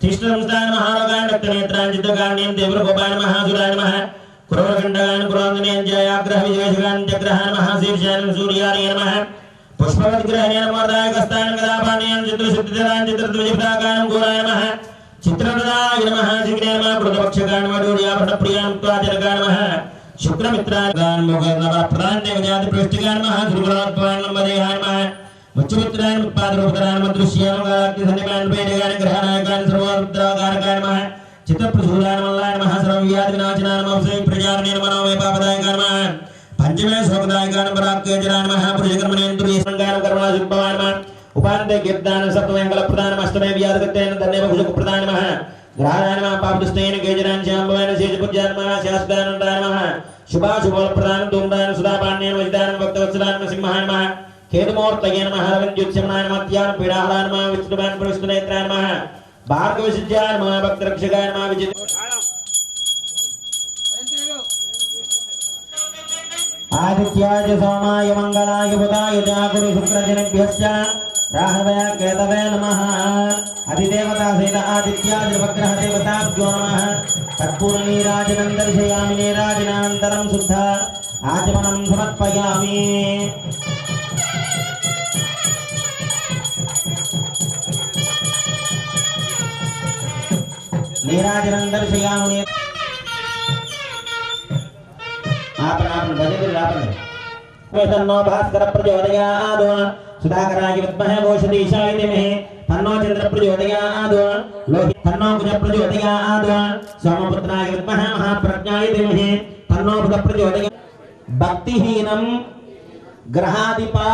तिष्ठरंस्ताय नमः रोगान रक्तनेत्रान चित्तकार्णेन देवरूपाय नमः सुराय नमः कुरवरखण्डगान कुरांगनेन जयाग्रह विजयशगान चक्रहाय नमः शीर्षान सूर्याय नमः पुष्पवद्ग्रहाय नमः दायकस्तान गदापाणेन चित्रशुद्धिधरान चित्रद्विजपदाकाय घोराय नमः चित्रप्रदाय नमः जिग्ने नमः प्रदपक्षगाय नमः डोर्याभरणप्रियां त्वाजनगाय नमः शुक्रमित्राय नमः प्रदान देवजाति पृष्ठगाय नमः गुरुगुणात्माय नमः देहाय नमः मुच्चमित्राय उत्पादरूपधराय नमः दृश्याय गायत्री सन्निपान वेदगाय ग्रहणायकाय सर्वोद्रागारकाय नमः चित्रप्रसूलाय नमः सर्वव्याधिविनाशनाय नमः श्री प्रजापने नमः नमः पापदायकाय नमः पंचमे शोकदायकाय नमः राक्यजराय नमः पुरुषकर्मणेन्द्रियसंगाय कर्मणाशुभवाय नमः उपान्ते कीर्तन सप्तमंगल प्रदान अष्टमे व्याधकतेन धन्यव भुजक प्रदान नमः ग्रहाय नमः पापदुष्टेन केजरान शांभवेन शेषपूज्याय नमः शास्त्रानंदाय नमः शुभाशुभफल प्रदान धूमदान सुधापाण्येन वज्दान भक्तवत्सलाय नमः सिंहाय नमः केतुमूर्तये नमः रविन्द्युत्समनाय नमः त्यान पीडाहराय नमः विष्णुवान पुरुषनेत्राय नमः भार्गवसिद्ध्याय नमः भक्तरक्षकाय नमः विजय आदित्याय सोमाय मंगलाय बुधाय जागुरु शुक्रजनेभ्यश्च राहवे केतवे नमः अधिदेवता सहित आदित्याय उपग्रह देवताभ्यो नमः कर्पूरनीराजनं दर्शयामि नीराजनानन्तरं शुद्ध आचमनं समर्पयामि नीराजनं दर्शयामि आपन तन्नो भास्कर प्रचोदयात् सुधाकराय विद्महे घोषदीशाय धीमहि तन्नो चंद्र प्रचोदयात् लोहित तन्नो कुज प्रचोदयात् सोमपुत्राय विद्महे महाप्रज्ञाय धीमहि तन्नो बुध प्रचोदयात् भक्तिहीनं ग्रहाधिपा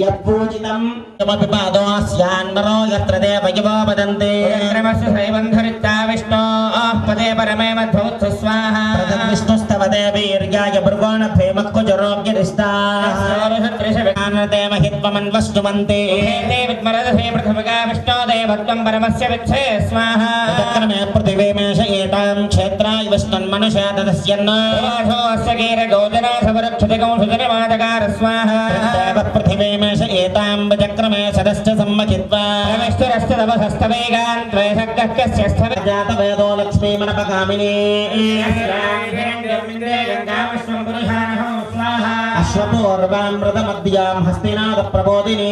यत्पूजितं तमपिपादोऽस्यान्नरो यत्र देवयवो वदन्ते क्रमस्य श्रीबन्धरित्ता विष्णोः पदे परमे मध्वोत्सु स्वाहा प्रथम विष्णुस्तव देवीर्याय भृगोणभेमक्कुजरोग्यरिष्टाः सर्वशत्रिशविकानते महित्वमन्वष्टुमन्ते ते विद्मरदधे प्रथमगा विष्णो देवत्वं परमस्य विच्छे स्वाहा तक्रमे पृथिवीमेष एतां क्षेत्राय विष्णुन्मनुषा ददस्यन्न वासोऽस्य कीरगोचरासवरक्षतिकंसुजनिमादकार स्वाहा देव पृथिवी एतां चक्रमे सदश्च सम्मखित्वा रमेश्वरस्तवसस्तवेगान् त्रयशक्तस्य स्थवे जातवेदो लक्ष्मीमनपगामिनी अश्वपूर्वामृतमद्यां हस्तिनाथप्रबोधिनी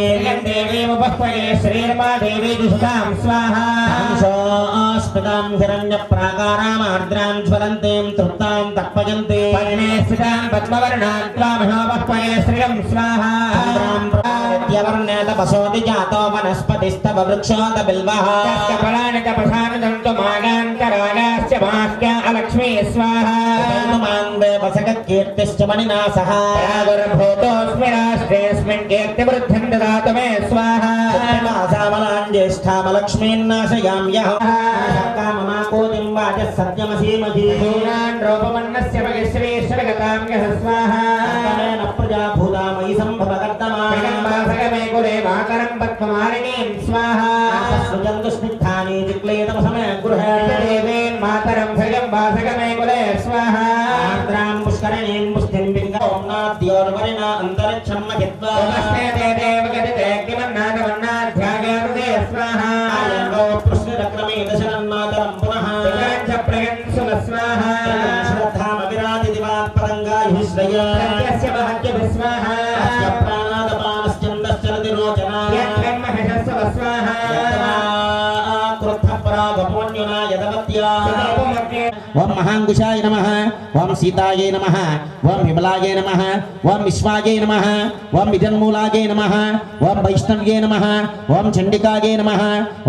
देवीमुपह्वये श्रीर्मा देवी दुष्टां स्वाहा हंसोऽस्मितां हिरण्यप्राकारामार्द्रां ज्वलन्तीं तृप्तां तर्पयन्ति पर्णे स्थितां पद्मवर्णां त्वामहोपह्वये श्रियं स्वाहा वर्णे तपसोति जातो वनस्पतिस्तव वृक्षोत बिल्वः कपलानि तपसानुदन्तु मागान्तरागाश्च बाह्या अलक्ष्मी स्वाहा मान्वे वसककीर्तिश्च मणिना सह प्रागुर्भूतोऽस्मि राष्ट्रेऽस्मिन् कीर्तिवृद्धिं ददातु मे स्वाहा मासामलां ज्येष्ठामलक्ष्मीन्नाशयाम्यः काममाकोतिं वाचः सत्यमसीमहि सूरान् रूपमन्नस्य भगश्रीश्वरगतां यः स्वाहा प्रजाभूतामयि सम्भवकर्तमागमे कुले मातरं पद्ममालिनीं स्वाहा सुजन्तुस्निग्धानि जिक्लेतमसमे गृहे देवीन् मातरं भजं वासगमे कुले स्वाहा आर्द्रां पुष्करणीं पुष्टिं पिङ्गोम्नाद्योर्वरिणा अन्तरिक्षं महित्वा नमस्ते ते देवगतिते किमन्नादवन्नाध्यागेरुदे स्वाहा आयङ्गो पृष्ठचक्रमे दशनन्मातरं पुनः प्रयन्सुन स्वाहा श्रद्धामविरादिदिवात्परङ्गायुः श्रया स्वाहा విరోచన ఓం మహాంకుశాయ నమః ఓం సీతాయే నమః ఓం విమలాయే నమః ఓం విశ్వాయే నమః ఓం విజన్మూలాయే నమః ఓం వైష్ణవ్యే నమః ఓం చండికాయే నమః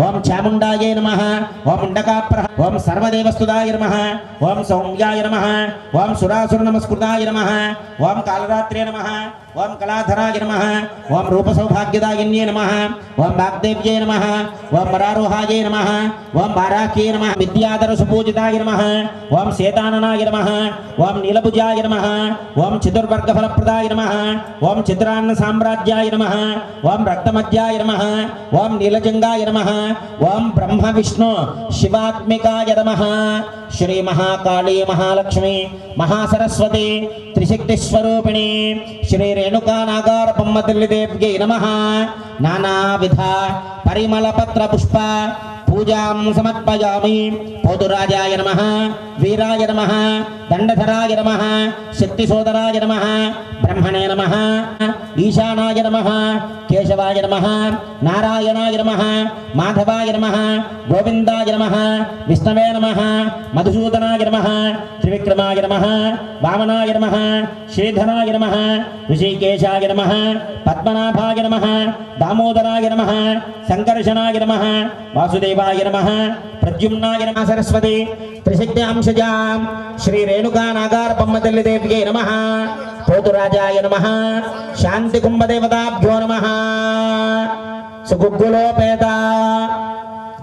ఓం చాముండాయే నమః ఓం ముండకాప్రహ ఓం సర్వదేవస్తుదాయ నమః ఓం సౌమ్యాయ నమః ఓం సురాసుర నమస్కృతాయ నమః ఓం కాలరాత్రే నమః ఓం కళాధరాయ నమః ఓం రూపసౌభాగ్యదాయిన్యే నమః ఓం వాగ్దేవ్యే నమః ఓం వరారోహాయే నమః ఓం వారాఖ్యే నమః విద్యాధర సుపూజితాయ నమః ఓం శేతాననాయ నమః ఓం నీలభుజాయ నమః ఓం చతుర్వర్గ ఫలప్రదాయ నమః ఓం చిత్రాన్న సామ్రాజ్యాయ నమః ఓం రక్తమధ్యాయ నమః ఓం నీలజంగాయ నమః ఓం బ్రహ్మ విష్ణు శివాత్మికాయ నమః శ్రీ మహాకాళీ మహాలక్ష్మి మహాసరస్వతి త్రిశక్తి స్వరూపిణి శ్రీ రేణుకా నాగార బొమ్మతల్లి దేవ్యై నమః నానావిధ పరిమళ పత్ర పుష్ప పూజాం సమర్పయామి పోతురాజాయ నమః వీరాయ నమః దండధరాయ నమః శక్తిసోదరాయ నమః బ్రహ్మణే నమః ఈశానాయ నమః కేశవాయ నమః నారాయణాయ నమః మాధవాయ నమః గోవిందాయ నమః విష్ణవే నమః మధుసూదనాయ నమః త్రివిక్రమాయ నమః వామనాయ నమః శ్రీధరాయ నమః ఋషికేశాయ నమః పద్మనాభాయ నమః దామోదరాయ నమః సంకర్షణాయ నమః వాసుదేవాయ నమః ప్రద్యుమ్నాయ నమః సరస్వతి త్రిశక్త్యాంశజాం శ్రీ రేణుకా నాగార బొమ్మతల్లి దేవ్యై నమః పోతురాజాయ నమః శాంతి కుంభదేవతాభ్యో నమః సుగుగ్గులోపేత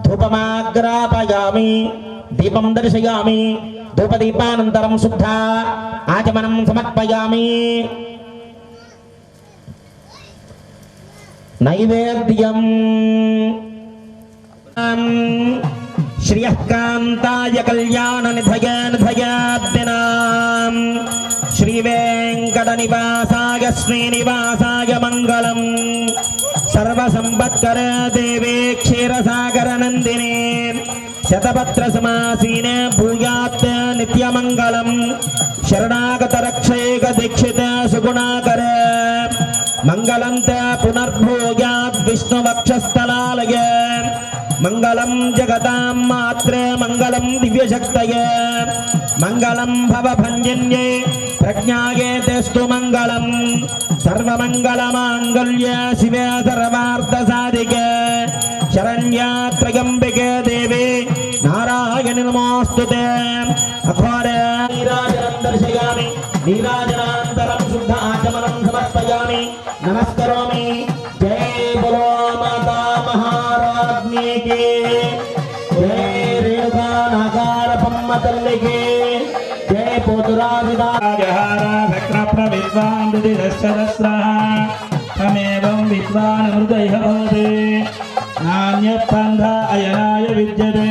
ధూపమాగ్రాపయామి దీపం దర్శయామి ధూపదీపానంతరం శుద్ధ ఆచమనం సమర్పయామి నైవేద్యం శ్రియకాంతాయ కళ్యాణ నిధయాద్దినాం శ్రీ వెంకట నివాసాయ శ్రీనివాసాయ మంగళం సర్వసంపత్కర దేవే క్షీరసాగర నందినే శతపత్ర సమాసీన భూయాత్ నిత్యమంగళం శరణాగత రక్షేక దీక్షిత సుగుణాకర మంగళంత పునర్భూయాత్ విష్ణువక్షస్థలాలయ మంగళం జగతాం మాత్ర మంగళం దివ్యశక్తయ మంగళం భవభంజన్యే ప్రజ్ఞాయే తెస్తు మంగళం సర్వమంగళమాంగళ్య శివే సర్వార్థ సాధిక శరణ్యా త్రయంబికే దేవి నారాయణి నమోస్తుతే అఘోర నీరాజనం దర్శయామి నీరాజనానంతరం శుద్ధ ఆచమనం సమర్పయామి నమస్కరోమి జై బలో మాతా మహారాజ్ఞి కి జై రేణుకా నాగార బొమ్మ తల్లికి జై పోతురాజుదా విద్వాన్ తమేవం విద్వాన్ హృదయ భవతి నాణ్యపంథ అయనాయ విద్యతే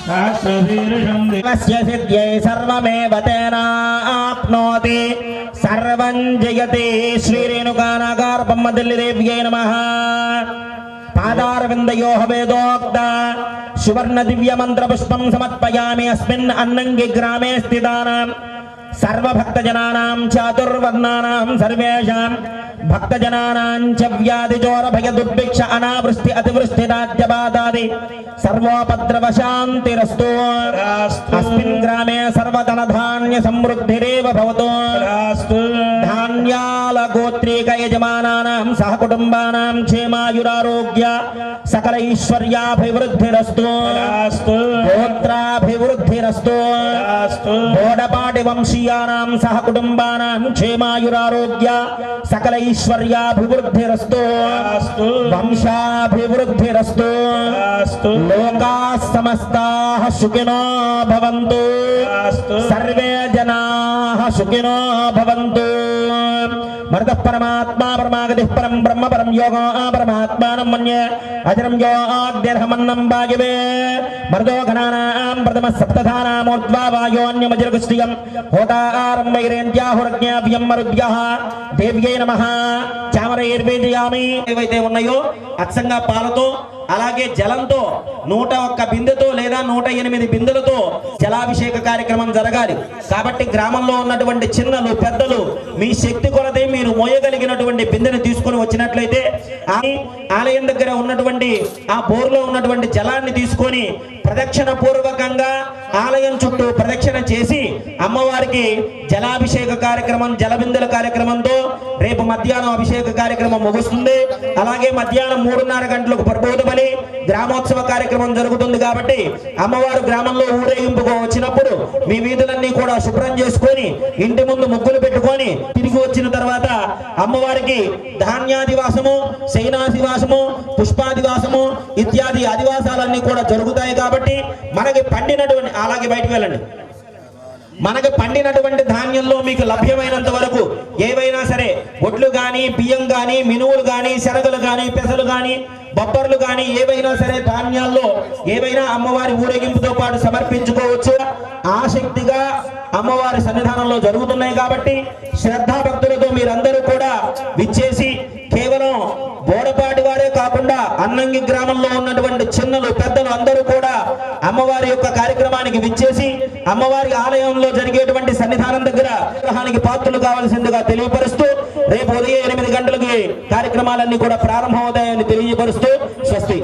సహస్రశీర్షం దేవస్య సిద్ధ్యై సర్వమేవ తేనాప్నోతి సర్వం జయతే శ్రీ రేణుకా నాగార బొమ్మ తల్లి దేవ్యై నమః పాదారవిందయోః వేదోక్త సువర్ణ దివ్య మంత్ర పుష్పం సమర్పయామి అస్మిన్ అన్నంగి గ్రామే స్థితానాం సర్వభక్తజనానాం చాతుర్వర్ణానాం సర్వేషాం భక్తజనానాం చ వ్యాధిజోర భయ దుర్భిక్ష అనావృష్టి అతివృష్టి రాజ్యబాధాది సర్వోపద్రవ శాంతిరస్తు అస్మిన్ గ్రామే సర్వధన ధాన్య సమృద్ధిరేవ భవతు ధాన్యాల గోత్రీక యజమానానాం సహ కుటుంబానాం క్షేమాయురారోగ్య సకల ఐశ్వర్యాభివృద్ధిరస్తు గోత్రాభివృద్ధిరస్తు బోడపాటి వంశీయానాం సహ కుటుంబానాం క్షేమాయురారోగ్య సకల ఐశ్వర్యాభివృద్ధిరస్తు వంశాభివృద్ధిరస్తు లోకాః సమస్తాః సుఖినో భవంతు సర్వే జనాః సుఖినో భవంతు మరుతః పరమాత్మా పరమాగతిః పరం బ్రహ్మ పరం యోగో పరమాత్మానం మన్యే అజరం యో ఆద్యర్హమన్నం భాగివే మరుదో ఘనానాం ప్రథమ సప్తధానామూర్ధ్వా వాయోన్యమజరగుష్టియం హోతారం వైరేంద్యాహురజ్ఞాభ్యం మరుద్భ్యః దేవ్యై నమః చామరైర్వేదయామి ఏవైతే ఉన్నాయో అచ్చంగా పాలతో అలాగే జలంతో 101 బిందెతో లేదా 108 బిందెలతో జలాభిషేక కార్యక్రమం జరగాలి. కాబట్టి గ్రామంలో ఉన్నటువంటి చిన్నలు పెద్దలు మీ శక్తి కొలదే మీరు మోయగలిగినటువంటి బిందెను తీసుకొని వచ్చినట్లయితే ఆలయం దగ్గర ఉన్నటువంటి ఆ బోర్లో ఉన్నటువంటి జలాన్ని తీసుకొని ప్రదక్షిణ పూర్వకంగా ఆలయం చుట్టూ ప్రదక్షిణ చేసి అమ్మవారికి జలాభిషేక కార్యక్రమం జలబిందెల కార్యక్రమంతో రేపు మధ్యాహ్నం అభిషేక కార్యక్రమం ముగుస్తుంది. అలాగే మధ్యాహ్నం 3:30 గంటలకు ప్రబోధ బలి గ్రామోత్సవ కార్యక్రమం జరుగుతుంది. కాబట్టి అమ్మవారు గ్రామంలో ఊరేగింపుకు వచ్చినప్పుడు మీ వీధులన్నీ కూడా శుభ్రం చేసుకొని ఇంటి ముందు ముగ్గులు పెట్టుకొని తిరిగి వచ్చిన తర్వాత అమ్మవారికి ధాన్యాదివాసము, శయనాదివాసము, పుష్పాదివాసము ఇత్యాది ఆదివాసాలన్నీ కూడా జరుగుతాయి. కాబట్టి మనకి పండినటువంటి అలాగే బయటకు వెళ్ళండి. మనకు పండినటువంటి ధాన్యంలో మీకు లభ్యమైనంత వరకు ఏవైనా సరే ఒడ్లు కానీ, బియ్యం కానీ, మినువులు కానీ, శనగలు కానీ, పెసలు కానీ, బొబ్బర్లు కానీ ఏవైనా సరే ధాన్యాల్లో ఏవైనా అమ్మవారి ఊరేగింపుతో పాటు సమర్పించుకోవచ్చు. ఆసక్తిగా అమ్మవారి సన్నిధానంలో జరుగుతున్నాయి. కాబట్టి శ్రద్ధాభక్తులతో మీరందరూ కూడా విచ్చేసి కేవలం బోడపాటి వారే కాకుండా అన్నంగి గ్రామంలో ఉన్నటువంటి చిన్నలు పెద్దలు అందరూ కూడా అమ్మవారి యొక్క కార్యక్రమానికి విచ్చేసి అమ్మవారి ఆలయంలో జరిగేటువంటి సన్నిధానం దగ్గర విగ్రహానికి పాత్రలు కావాల్సిందిగా తెలియపరుస్తూ రేపు ఉదయం 8 గంటలకి కార్యక్రమాలన్నీ కూడా ప్రారంభమవుతాయని తెలియపరుస్తూ స్వస్తి.